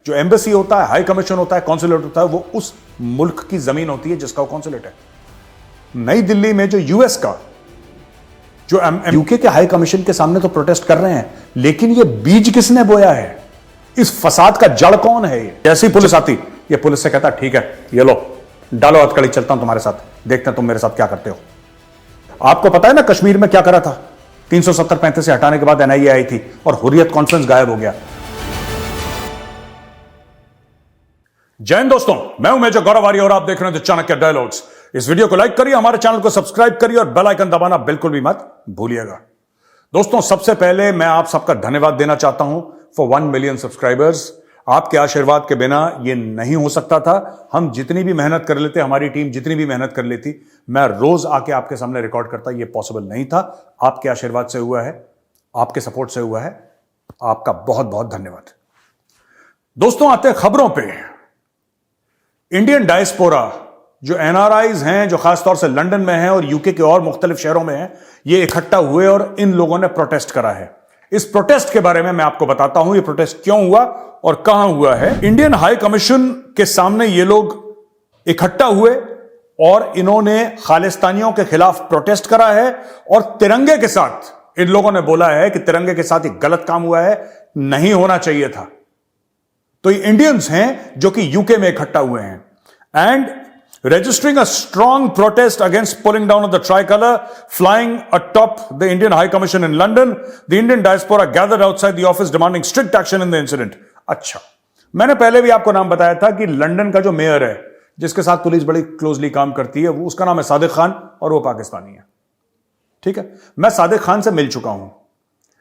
जो एम्बेसी होता है, हाई कमीशन होता है, कॉन्सुलेट होता है, वो उस मुल्क की जमीन होती है जिसका वो कॉन्सुलेट है। नई दिल्ली में जो यूएस का, जो यूके के हाई कमीशन के सामने तो प्रोटेस्ट कर रहे हैं, लेकिन ये बीज किसने बोया है? इस फसाद का जड़ कौन है? ये जैसी पुलिस आती, ये पुलिस से कहता ठीक है, ये लो डालो हथकड़ी, चलता हूं तुम्हारे साथ, देखते हैं तुम मेरे साथ क्या करते हो। आपको पता है ना कश्मीर में क्या करा था? 370-35 से हटाने के बाद एनआईए आई थी और हुर्रियत कॉन्फ्रेंस गायब हो गया। जय हिंद दोस्तों, मैं हूं मेजर गौरव आर्य और आप देख रहे हैं चाणक्य डायलॉग्स। इस वीडियो को लाइक करिए, हमारे चैनल को सब्सक्राइब करिए और बेल आइकन दबाना बिल्कुल भी मत भूलिएगा। दोस्तों, सबसे पहले मैं आप सबका धन्यवाद देना चाहता हूं फॉर 1 मिलियन सब्सक्राइबर्स। आपके आशीर्वाद के बिना यह नहीं हो सकता था। हम जितनी भी मेहनत कर लेते, हमारी टीम जितनी भी मेहनत कर लेती, मैं रोज आके आपके सामने रिकॉर्ड करता, यह पॉसिबल नहीं था। आपके आशीर्वाद से हुआ है, आपके सपोर्ट से हुआ है। आपका बहुत बहुत धन्यवाद। दोस्तों, आते हैं खबरों पे। इंडियन डायस्पोरा, जो एनआरआईज हैं, जो खासतौर से लंदन में हैं और यूके के और मुख्तलिफ शहरों में हैं, ये इकट्ठा हुए और इन लोगों ने प्रोटेस्ट करा है। इस प्रोटेस्ट के बारे में मैं आपको बताता हूं, ये प्रोटेस्ट क्यों हुआ और कहां हुआ है। इंडियन हाई कमीशन के सामने ये लोग इकट्ठा हुए और इन्होंने खालिस्तानियों के खिलाफ प्रोटेस्ट करा है और तिरंगे के साथ इन लोगों ने बोला है कि तिरंगे के साथ एक गलत काम हुआ है, नहीं होना चाहिए था। तो ये इंडियंस हैं जो कि यूके में इकट्ठा हुए हैं and registering a strong protest against pulling down of the tricolor flying atop the Indian High Commission in London. The Indian diaspora gathered outside the office demanding strict action in the incident. अच्छा, मैंने पहले भी आपको नाम बताया था कि London का जो मेयर है, जिसके साथ पुलिस बड़ी क्लोजली काम करती है, वो उसका नाम है सादिक खान और वो पाकिस्तानी है। ठीक है, मैं सादिक खान से मिल चुका हूं।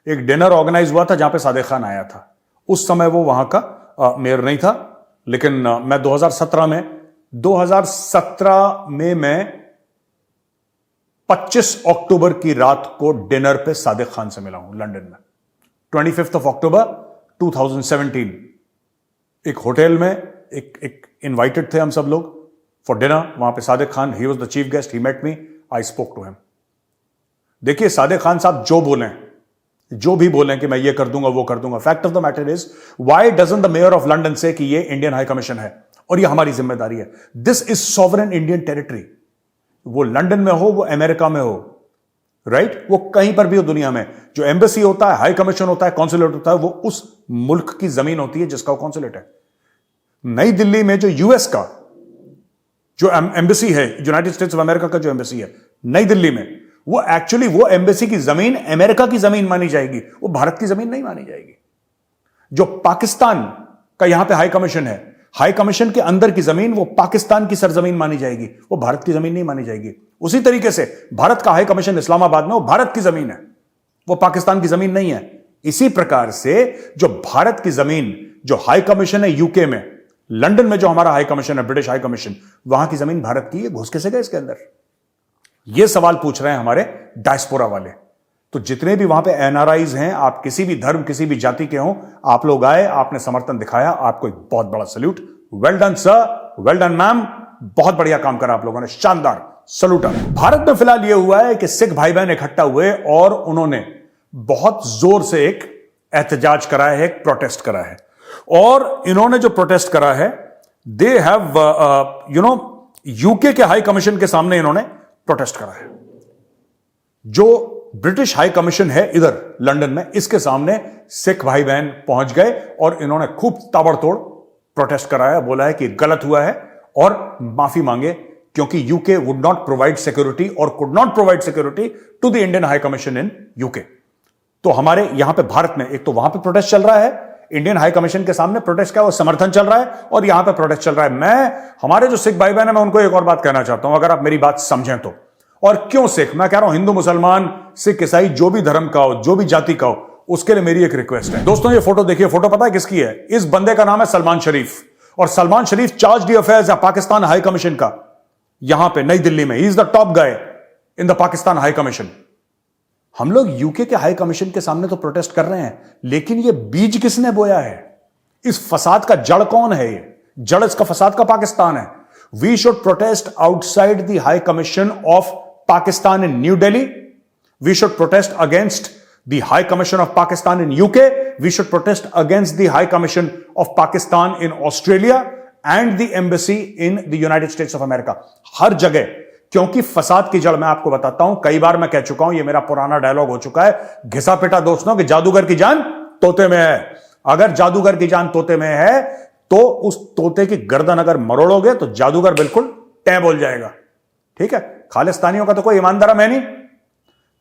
एक डिनर ऑर्गेनाइज हुआ था जहां पे सादिक खान आया था। उस समय वो वहां का मेयर नहीं था, लेकिन मैं 2017 में मैं 25 अक्टूबर की रात को डिनर पे सादिक खान से मिला हूं लंदन में। 25 अक्टूबर 2017 एक होटल में एक इनवाइटेड थे हम सब लोग फॉर डिनर। वहां पे Sadiq Khan, he was the chief guest, he met me, I spoke to him. देखिए, सादिक खान साहब जो भी बोलें कि मैं ये कर दूंगा, वो कर दूंगा, fact of the matter is, why doesn't the mayor of London से कि ये इंडियन हाई कमीशन है और ये हमारी जिम्मेदारी है। This is sovereign Indian territory. वो लंदन में हो, वो अमेरिका में हो, राइट, वो कहीं पर भी हो दुनिया में, जो एम्बेसी होता है, हाई कमीशन होता है, कॉन्सुलेट होता है, वो उस मुल्क की जमीन होती है जिसका वो कॉन्सुलेट है। नई दिल्ली में जो यूएस का जो एम्बेसी है, यूनाइटेड स्टेट्स ऑफ अमेरिका का जो एम्बेसी है नई दिल्ली में, वो एक्चुअली वो एम्बेसी की जमीन अमेरिका की जमीन मानी जाएगी, वो भारत की जमीन नहीं मानी जाएगी। जो पाकिस्तान का यहां पे हाई कमीशन है, हाई कमीशन के अंदर की जमीन वो पाकिस्तान की सरजमीन मानी जाएगी, वो भारत की जमीन नहीं मानी जाएगी। उसी तरीके से भारत का हाई कमीशन इस्लामाबाद में, वो भारत की जमीन है, वो पाकिस्तान की जमीन नहीं है। इसी प्रकार से जो भारत की जमीन, जो हाई कमीशन है यूके में, लंदन में जो हमारा हाई कमीशन है, ब्रिटिश हाई कमीशन, वहां की जमीन भारत की है, घुस कैसे गए इसके अंदर? ये सवाल पूछ रहे हैं हमारे डायस्पोरा वाले। तो जितने भी वहां पे एनआरआईज हैं, आप किसी भी धर्म, किसी भी जाति के हों, आप लोग आए, आपने समर्थन दिखाया, आपको एक बहुत बड़ा salute. Well done sir, well done ma'am, बहुत बढ़िया काम करा आप लोगों ने, शानदार, सल्यूट। भारत में फिलहाल यह हुआ है कि सिख भाई बहन इकट्ठा हुए और उन्होंने बहुत जोर से एक एहतजाज करा है, एक प्रोटेस्ट करा है। और इन्होंने जो प्रोटेस्ट करा है, दे हैव यूके के हाई कमीशन के सामने इन्होंने प्रोटेस्ट करा है। जो ब्रिटिश हाई कमीशन है इधर लंदन में, इसके सामने सिख भाई बहन पहुंच गए और इन्होंने खूब ताबड़तोड़ प्रोटेस्ट कराया, बोला है कि गलत हुआ है और माफी मांगे, क्योंकि UK would not provide security और could not provide security to the Indian High Commission in UK. तो हमारे यहां पे भारत में एक तो वहां पे प्रोटेस्ट चल रहा है, इंडियन हाई कमीशन के सामने प्रोटेस्ट का वो समर्थन चल रहा है, और यहां पे प्रोटेस्ट चल रहा है। मैं हमारे जो सिख भाई बहन है, मैं उनको एक और बात कहना चाहता हूं, अगर आप मेरी बात समझें तो। और क्यों सिख, मैं कह रहा हूं हिंदू, मुसलमान, सिख, ईसाई, जो भी धर्म का हो, जो भी जाति का हो, उसके लिए मेरी एक रिक्वेस्ट है। दोस्तों, ये फोटो देखिए, फोटो पता है किसकी है? इस बंदे का नाम है सलमान शरीफ, और सलमान शरीफ चार्ज दी अफेयर्स है पाकिस्तान हाई कमीशन का, यहां पे नई दिल्ली में। He is the top guy in the Pakistan high commission. हम लोग यूके के हाई कमीशन के सामने तो प्रोटेस्ट कर रहे हैं, लेकिन ये बीज किसने बोया है? इस फसाद का जड़ कौन है? ये जड़ इसका फसाद का पाकिस्तान है। We should protest outside the high commission of Pakistan in New Delhi. We should protest against the High Commission of Pakistan in UK, we should protest against the High Commission of Pakistan in Australia and the embassy in the United States of America. हर जगह, क्योंकि फसाद की जड़ मैं आपको बताता हूं, कई बार मैं कह चुका हूं, ये मेरा पुराना डायलॉग हो चुका है, घिसा पिटा दोस्तों, कि जादूगर की जान तोते में है। अगर जादूगर की जान तोते में है तो उस तोते की गर्दन अगर मरोड़ोगे तो जादूगर बिल्कुल टै बोल जाएगा। ठीक है, खालिस्तानियों का तो कोई ईमान धर्म है नहीं,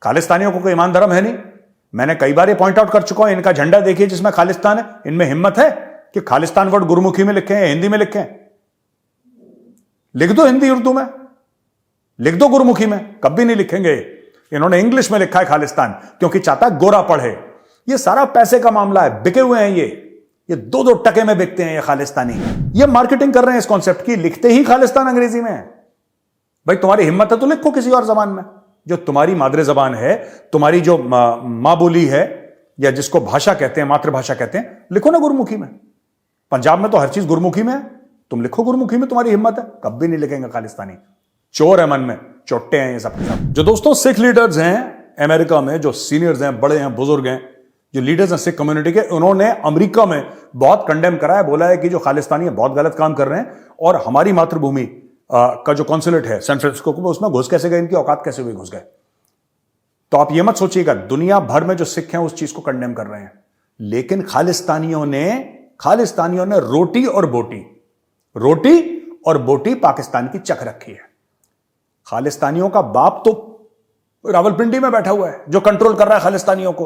खालिस्तानियों को कोई ईमान धर्म है नहीं। मैंने कई बार ये पॉइंट आउट कर चुका हूं, इनका झंडा देखिए जिसमें खालिस्तान है, इनमें हिम्मत है कि खालिस्तान वर्ड गुरुमुखी में लिखे हैं, हिंदी में लिखे हैं? लिख दो हिंदी उर्दू में, लिख दो गुरुमुखी में, कभी नहीं लिखेंगे। इन्होंने इंग्लिश में लिखा है खालिस्तान, क्योंकि चाहता है गोरा पढ़े। ये सारा पैसे का मामला है, बिके हुए हैं ये 2-2 टके में बिकते हैं ये खालिस्तानी। ये मार्केटिंग कर रहे हैं इस कॉन्सेप्ट की, लिखते ही खालिस्तान अंग्रेजी में है। भाई तुम्हारी हिम्मत है तो लिखो किसी और जबान में, जो तुम्हारी मादरे जबान है, तुम्हारी जो मां बोली है, या जिसको भाषा कहते हैं, मातृभाषा कहते हैं, लिखो ना गुरुमुखी में। पंजाब में तो हर चीज गुरुमुखी में है, तुम लिखो गुरुमुखी में, तुम्हारी हिम्मत है। कभी नहीं लिखेंगे खालिस्तानी, चोर है मन में, चोट्टे हैं ये सब के सब। जो दोस्तों सिख लीडर्स हैं अमेरिका में, जो सीनियर्स हैं, बड़े हैं, बुजुर्ग हैं, जो लीडर्स हैं सिख कम्युनिटी के, उन्होंने अमेरिका में बहुत कंडेम करा है, बोला है कि जो खालिस्तानी है बहुत गलत काम कर रहे हैं, और हमारी मातृभूमि का जो कॉन्सुलेट है सैन फ्रांसिस्को को, उसमें घुस कैसे गए, इनकी औकात कैसे हुई घुस गए। तो आप ये मत सोचिएगा, दुनिया भर में जो सिख हैं उस चीज को कंडेम कर रहे हैं, लेकिन खालिस्तानियों ने रोटी और बोटी पाकिस्तान की चख रखी है। खालिस्तानियों का बाप तो रावलपिंडी में बैठा हुआ है, जो कंट्रोल कर रहा है खालिस्तानियों को।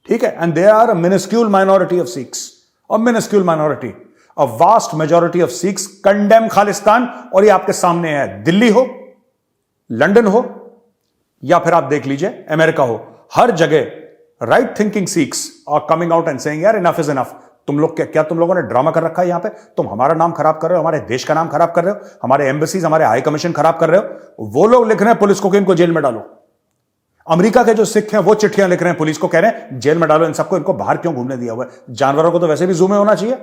ठीक है, and they are a minuscule minority of Sikhs, a minuscule minority. A vast majority of Sikhs condemn Khalistan, और ये आपके सामने है। दिल्ली हो, लंदन हो, या फिर आप देख लीजिए अमेरिका हो, हर जगह right thinking Sikhs are coming out and saying यार इनफ इज इनफ। तुम लोग क्या तुम लोगों ने ड्रामा कर रखा है यहां पे? तुम हमारा नाम खराब कर रहे हो, हमारे देश का नाम खराब कर रहे हो, हमारे एम्बेसीज, हमारे हाई कमीशन खराब कर रहे हो। वो लोग लिख रहे हैं पुलिस को कि इनको जेल में डालो। अमेरिका के जो सिख हैं वो चिट्ठियां लिख रहे हैं पुलिस को, कह रहे हैं जेल में डालो इन सबको, इनको बाहर क्यों घूमने दिया हुआ है? जानवरों को तो वैसे भी जू में होना चाहिए,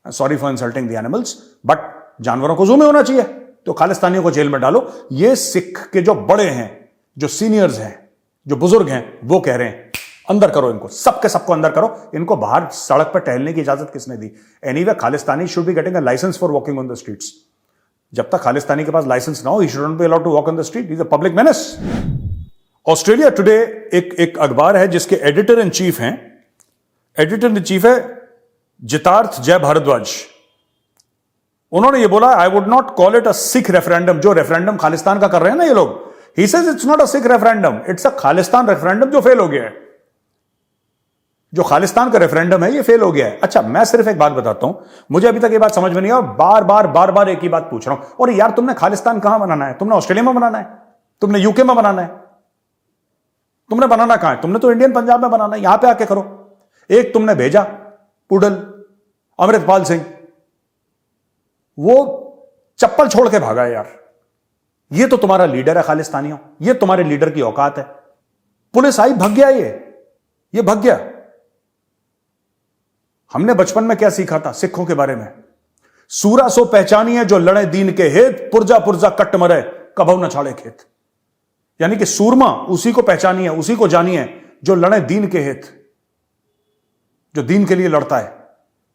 sorry for insulting the animals, but जानवरों को जू में होना चाहिए, तो खालिस्तानियों को जेल में डालो। ये सिख के जो बड़े हैं, जो सीनियर्स हैं, जो बुजुर्ग हैं, वो कह रहे हैं अंदर करो इनको, सबके सबको अंदर करो, इनको बाहर सड़क पर टहलने की इजाजत किसने दी? Anyway Khalistani should be getting a license for walking on the streets. जब तक खालिस्तानी के पास लाइसेंस ना हो, he should not be allowed to walk on the street, he is a public menace. Australia Today एक अखबार है जिसके एडिटर इन चीफ है जितार्थ जय भारद्वाज। उन्होंने ये बोला, I would not call it a Sikh referendum. जो रेफरेंडम खालिस्तान का कर रहे हैं ना ये लोग, he says it's not a Sikh referendum, it's a Khalistan referendum जो फेल हो गया है। जो खालिस्तान का रेफरेंडम है ये फेल हो गया है। अच्छा, मैं सिर्फ एक बात बताता हूं, मुझे अभी तक ये बात समझ में नहीं आई, और बार बार एक ही बात पूछ रहा हूं। और यार तुमने खालिस्तान कहां बनाना है? तुमने ऑस्ट्रेलिया में बनाना है? तुमने यूके में बनाना है? तुमने बनाना कहां है? तुमने तो इंडियन पंजाब में बनाना है, यहां पे आके करो। एक तुमने भेजा पुडल अमृतपाल सिंह, वो चप्पल छोड़ के भागा है यार। ये तो तुम्हारा लीडर है खालिस्तानियों, ये तुम्हारे लीडर की औकात है। पुलिस आई, भग गया, ये भग गया। हमने बचपन में क्या सीखा था सिखों के बारे में? सूरा सो पहचानिए जो लड़े दीन के हेत, पुर्जा पुर्जा कट मरे कभौ न छाड़े खेत। यानी कि सूरमा उसी को पहचानिए, उसी को जानिए जो लड़े दीन के हेत, जो दीन के लिए लड़ता है।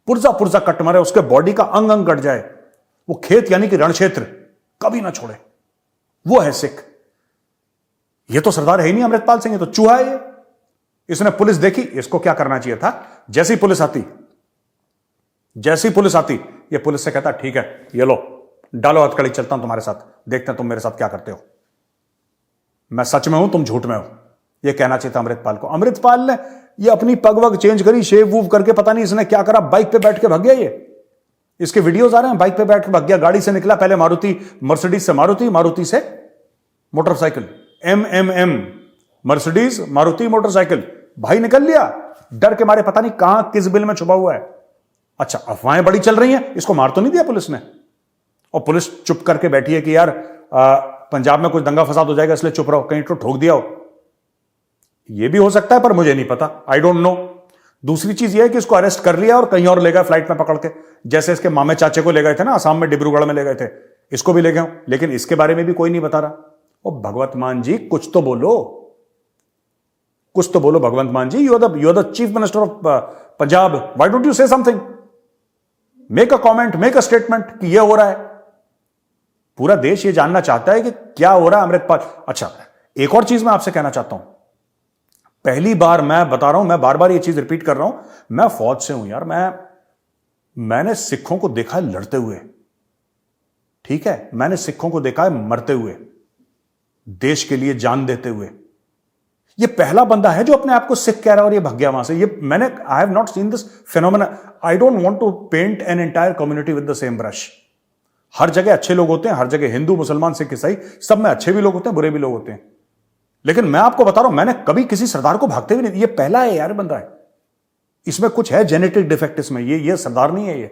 पुर्जा पुर्जा कट मरे, उसके बॉडी का अंग अंग कट जाए, वो खेत यानी कि रण क्षेत्र कभी ना छोड़े, वो है सिख। ये तो सरदार है ही नहीं अमृतपाल सिंह, ये तो चूहा है ये। इसने पुलिस देखी, इसको क्या करना चाहिए था? जैसी पुलिस आती ये पुलिस से कहता ठीक है ये लो डालो हथकड़ी, चलता हूं तुम्हारे साथ, देखते हैं तुम मेरे साथ क्या करते हो, मैं सच में हूं तुम झूठ में हो। ये कहना चाहिए था अमृतपाल को। अमृतपाल ने ये अपनी पग वग चेंज करी, शेव वूव करके, पता नहीं इसने क्या करा, बाइक पे बैठ के भाग गया। ये इसके वीडियोस आ रहे हैं, बाइक पे बैठ के भाग गया। गाड़ी से निकला, पहले मर्सिडीज से मारुति से motorcycle, MMM Mercedes Maruti motorcycle, भाई निकल लिया डर के मारे, पता नहीं कहां किस बिल में छुपा हुआ है। अच्छा, अफवाहें बड़ी चल रही हैं, इसको मार तो नहीं दिया पुलिस ने? और पुलिस चुप करके बैठी है कि यार पंजाब में कुछ दंगा फसाद हो जाएगा इसलिए चुप रहो, कहीं तो ठोक दिया हो। यह भी हो सकता है, पर मुझे नहीं पता, आई डोंट नो। दूसरी चीज यह है कि इसको अरेस्ट कर लिया और कहीं और ले गए फ्लाइट में पकड़ के, जैसे इसके मामे चाचे को ले गए थे ना असम में, डिब्रूगढ़ में ले गए थे, इसको भी ले गए, लेकिन इसके बारे में भी कोई नहीं बता रहा। ओ भगवत मान जी, कुछ तो बोलो, कुछ तो बोलो Bhagwant Mann ji, you are the chief minister of Punjab, why don't you say something, make a comment, make a statement कि यह हो रहा है। पूरा देश यह जानना चाहता है कि क्या हो रहा है अमृतपाल। अच्छा, एक और चीज मैं आपसे कहना चाहता हूं, पहली बार मैं बता रहा हूं, मैं बार बार ये चीज रिपीट कर रहा हूं, मैं फौज से हूं यार, मैंने सिखों को देखा है लड़ते हुए, ठीक है, मैंने सिखों को देखा है मरते हुए, देश के लिए जान देते हुए। ये पहला बंदा है जो अपने आप को सिख कह रहा है और ये भाग गया वहां से। ये मैंने I have not seen this phenomena. I don't want to paint an entire community with the same brush. हर जगह अच्छे लोग होते हैं, हर जगह हिंदू मुसलमान सिख ईसाई सब में अच्छे भी लोग होते हैं, बुरे भी लोग होते हैं, लेकिन मैं आपको बता रहा हूं मैंने कभी किसी सरदार को भागते हुए नहीं। ये पहला है यार बंदा है, इसमें कुछ है जेनेटिक डिफेक्ट इसमें, ये सरदार नहीं है ये,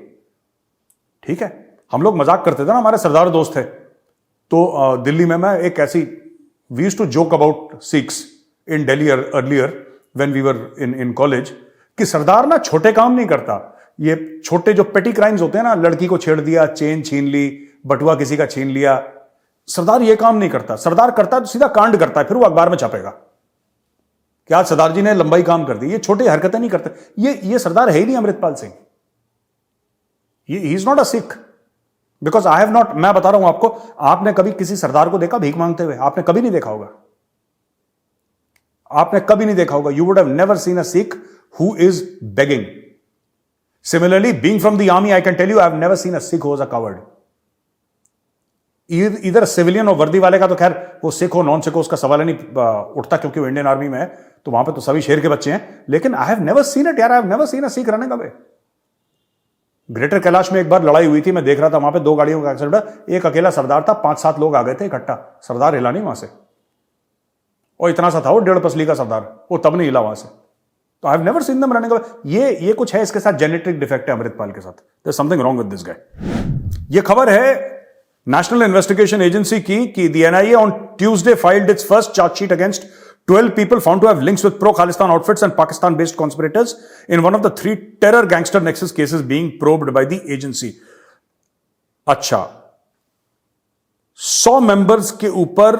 ठीक है। हम लोग मजाक करते थे ना, हमारे सरदार दोस्त थे, तो दिल्ली में मैं एक ऐसी, we used to joke about Sikhs in Delhi earlier when we were in college, कि सरदार ना छोटे काम नहीं करता, ये छोटे जो पेटी क्राइम्स होते हैं ना, लड़की को छेड़ दिया, चेन छीन ली, बटुआ किसी का छीन लिया, सरदार ये काम नहीं करता। सरदार करता है तो सीधा कांड करता है, फिर वो अखबार में छापेगा कि आज सरदार जी ने लंबाई काम कर दी। ये छोटी हरकतें नहीं करते, ये सरदार है ही नहीं Amritpal Singh, he is not a Sikh, because I have not, मैं बता रहा हूं आपको, आपने कभी किसी सरदार को देखा भीख मांगते हुए? आपने कभी नहीं देखा होगा, आपने कभी नहीं देखा होगा। You would have never seen a Sikh who is begging. Similarly, being from the army, I can tell you, I have never seen a Sikh who was a coward. इधर सिविलियन और वर्दी वाले का तो खैर, वो सिख हो नॉन सिख हो उसका सवाल ही नहीं उठता, क्योंकि वो इंडियन आर्मी में है, तो वहां पे तो सभी शेर के बच्चे हैं। लेकिन I have never seen it यार, I have never seen a Sikh running away. Greater Kailash में एक बार लड़ाई हुई थी, मैं देख रहा था, वहां पे 2 गाड़ियों का एक्सीडेंट, एक अकेला सरदार था, 5-7 लोग आ गए थे इकट्ठा, सरदार हिला नहीं वहां से, और इतना सा था वो 1.5 पसली का सरदार, वो तब नहीं हिला वहां से। तो आई have never seen them running away. ये कुछ है इसके साथ, जेनेटिक डिफेक्ट है अमृतपाल के साथ, there is something wrong with this guy. ये खबर है नेशनल इन्वेस्टिगेशन एजेंसी की कि the NIA on Tuesday filed its first chargesheet against 12 people found to have links with pro-Khalistan outfits and Pakistan-based conspirators in one of the 3 terror gangster nexus cases being probed by the agency. अच्छा, 100 members के ऊपर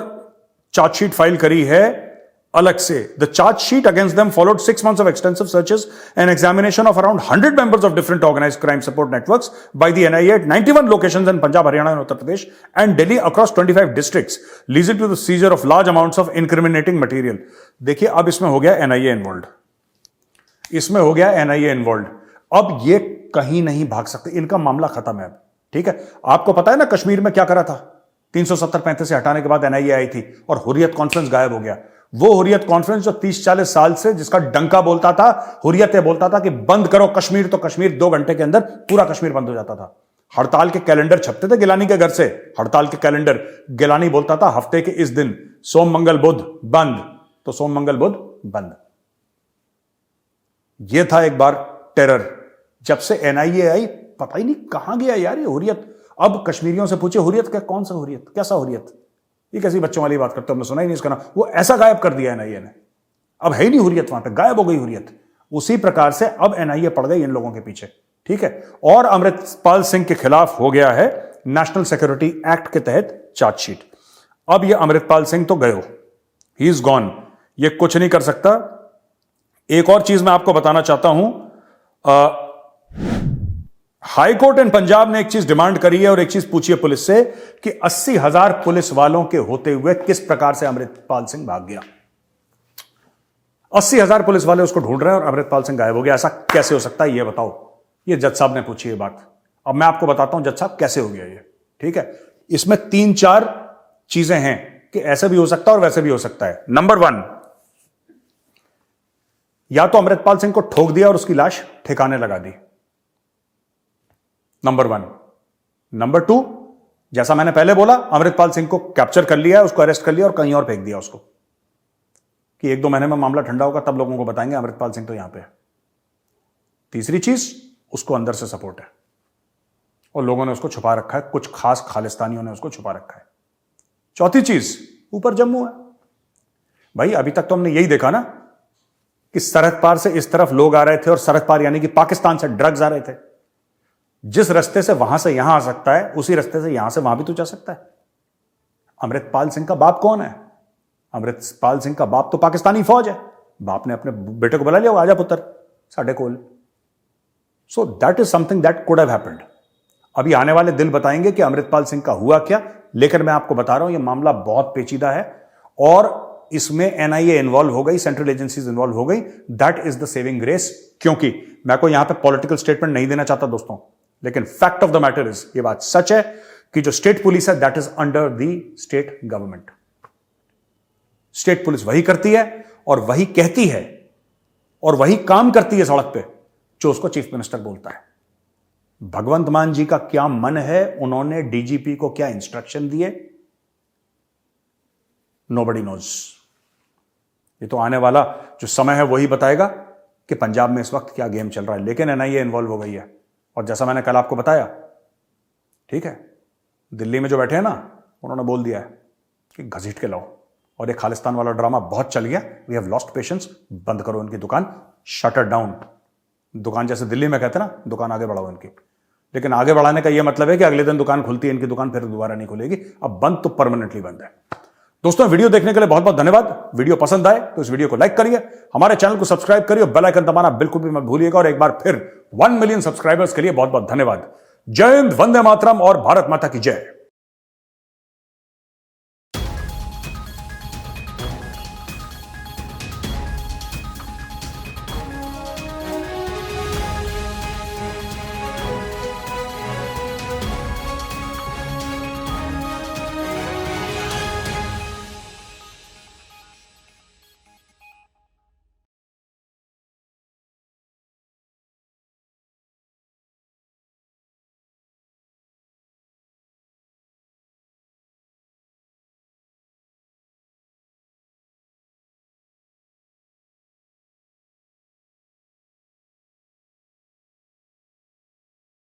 chargesheet file करी है अलग से। The charge sheet against them followed 6 months of extensive searches and examination of around 100 members of different organized crime support networks by the NIA at 91 locations in Punjab, Haryana and Uttar Pradesh and Delhi across 25 districts, leading to the seizure of large amounts of incriminating material. देखिए, अब इसमें हो गया NIA involved, इसमें हो गया NIA involved। अब ये कहीं नहीं भाग सकते, इनका मामला खत्म है अब, ठीक है। आपको पता है ना कश्मीर में क्या करा था? 370-35 से हटाने के बाद NIA आई थी और हुर्रियत कॉन्फ्रेंस गायब हो गया। वो हुर्रियत कॉन्फ्रेंस जो 30-40 साल से जिसका डंका बोलता था, हुर्रियत बोलता था कि बंद करो कश्मीर, तो कश्मीर 2 घंटे के अंदर पूरा कश्मीर बंद हो जाता था। हड़ताल के कैलेंडर छपते थे गिलानी के घर से, हड़ताल के कैलेंडर, गिलानी बोलता था हफ्ते के इस दिन सोम मंगल बुध बंद, तो सोम मंगल बुध बंद। यह था एक बार टेरर। जब से NIA आई पता ही नहीं कहां गया यार ये हुर्रियत। अब कश्मीरियों से पूछे हुर्रियत क्या, कौन सा हुर्रियत, कैसा हुर्रियत, ये कैसी बच्चों वाली बात करते हो, हमने सुना ही नहीं इसका नाम। वो ऐसा गायब कर दिया NIA ने, अब है ही नहीं हुर्रियत, वहां पे गायब हो गई हुर्रियत। उसी प्रकार से अब NIA पड़ गई इन लोगों के पीछे, ठीक है। और अमृतपाल सिंह के खिलाफ हो गया है नेशनल सिक्योरिटी एक्ट के तहत चार्जशीट। अब ये अमृतपाल सिंह तो गयो, ही इज गॉन, ये कुछ नहीं कर सकता। एक और चीज मैं आपको बताना चाहता हूं, हाई कोर्ट इन पंजाब ने एक चीज डिमांड करी है और एक चीज पूछी है पुलिस से कि 80,000 पुलिस वालों के होते हुए किस प्रकार से अमृतपाल सिंह भाग गया। 80,000 पुलिस वाले उसको ढूंढ रहे हैं और अमृतपाल सिंह गायब हो गया, ऐसा कैसे हो सकता है ये बताओ। ये जज साहब ने पूछी है बात। अब मैं आपको बताता हूं जज साहब कैसे हो गया ये, ठीक है। इसमें 3-4 चीजें हैं कि ऐसे भी हो सकता है और वैसे भी हो सकता है। नंबर 1, या तो अमृतपाल सिंह को ठोक दिया और उसकी लाश ठिकाने लगा दी, नंबर 1। नंबर 2, जैसा मैंने पहले बोला, अमृतपाल सिंह को कैप्चर कर लिया, उसको अरेस्ट कर लिया और कहीं और फेंक दिया उसको, कि 1-2 महीने में मामला ठंडा होगा तब लोगों को बताएंगे अमृतपाल सिंह तो यहां पे है। तीसरी चीज, उसको अंदर से सपोर्ट है और लोगों ने उसको छुपा रखा है, कुछ खास खालिस्तानियों ने उसको छुपा रखा है। चौथी चीज, ऊपर जम्मू है। भाई अभी तक तो हमने यही देखा ना कि सरहद पार से इस तरफ लोग आ रहे थे और सरहद पार यानी कि पाकिस्तान से ड्रग्स आ रहे थे। जिस रास्ते से वहां से यहां आ सकता है, उसी रास्ते से यहां से वहां भी तो जा सकता है। अमृतपाल सिंह का बाप कौन है? अमृतपाल सिंह का बाप तो पाकिस्तानी फौज है। बाप ने अपने बेटे को बुला लिया, आजा पुत्र साढ़े कोल। So that is something that could have happened. अभी आने वाले दिन बताएंगे कि अमृतपाल सिंह का हुआ क्या, लेकिन मैं आपको बता रहा हूं यह मामला बहुत पेचीदा है और इसमें एनआईए इन्वॉल्व हो गई, सेंट्रल एजेंसीज इन्वॉल्व हो गई। That is the saving grace. क्योंकि मैं कोई यहां पे पॉलिटिकल स्टेटमेंट नहीं देना चाहता दोस्तों, लेकिन fact of the matter is, ये बात सच है कि जो स्टेट पुलिस है that is under the state government. State police वही करती है और वही कहती है और वही काम करती है सड़क पे जो उसको चीफ मिनिस्टर बोलता है। भगवंत मान जी का क्या मन है, उन्होंने डीजीपी को क्या इंस्ट्रक्शन दिए, नोबडी नोज। ये तो आने वाला जो समय है वही बताएगा कि पंजाब में इस वक्त क्या गेम चल रहा है। लेकिन एनआईए इन्वॉल्व हो गई है और जैसा मैंने कल आपको बताया, ठीक है, दिल्ली में जो बैठे हैं ना, उन्होंने बोल दिया है कि घसीट के लाओ। और ये खालिस्तान वाला ड्रामा बहुत चल गया। We have lost patience. बंद करो इनकी दुकान, शटर डाउन। दुकान जैसे दिल्ली में कहते हैं ना, दुकान आगे बढ़ाओ इनकी। लेकिन आगे बढ़ाने का यह मतलब है कि अगले दिन दुकान खुलती है इनकी दुकान, फिर दोबारा नहीं खुलेगी। अब बंद तो परमानेंटली बंद है। दोस्तों वीडियो देखने के लिए बहुत बहुत धन्यवाद। वीडियो पसंद आए तो इस वीडियो को लाइक करिए, हमारे चैनल को सब्सक्राइब करिए, बेल आइकन दबाना बिल्कुल भी मत भूलिएगा। और एक बार फिर 1 मिलियन सब्सक्राइबर्स के लिए बहुत बहुत धन्यवाद। जय हिंद, वंदे मातरम और भारत माता की जय।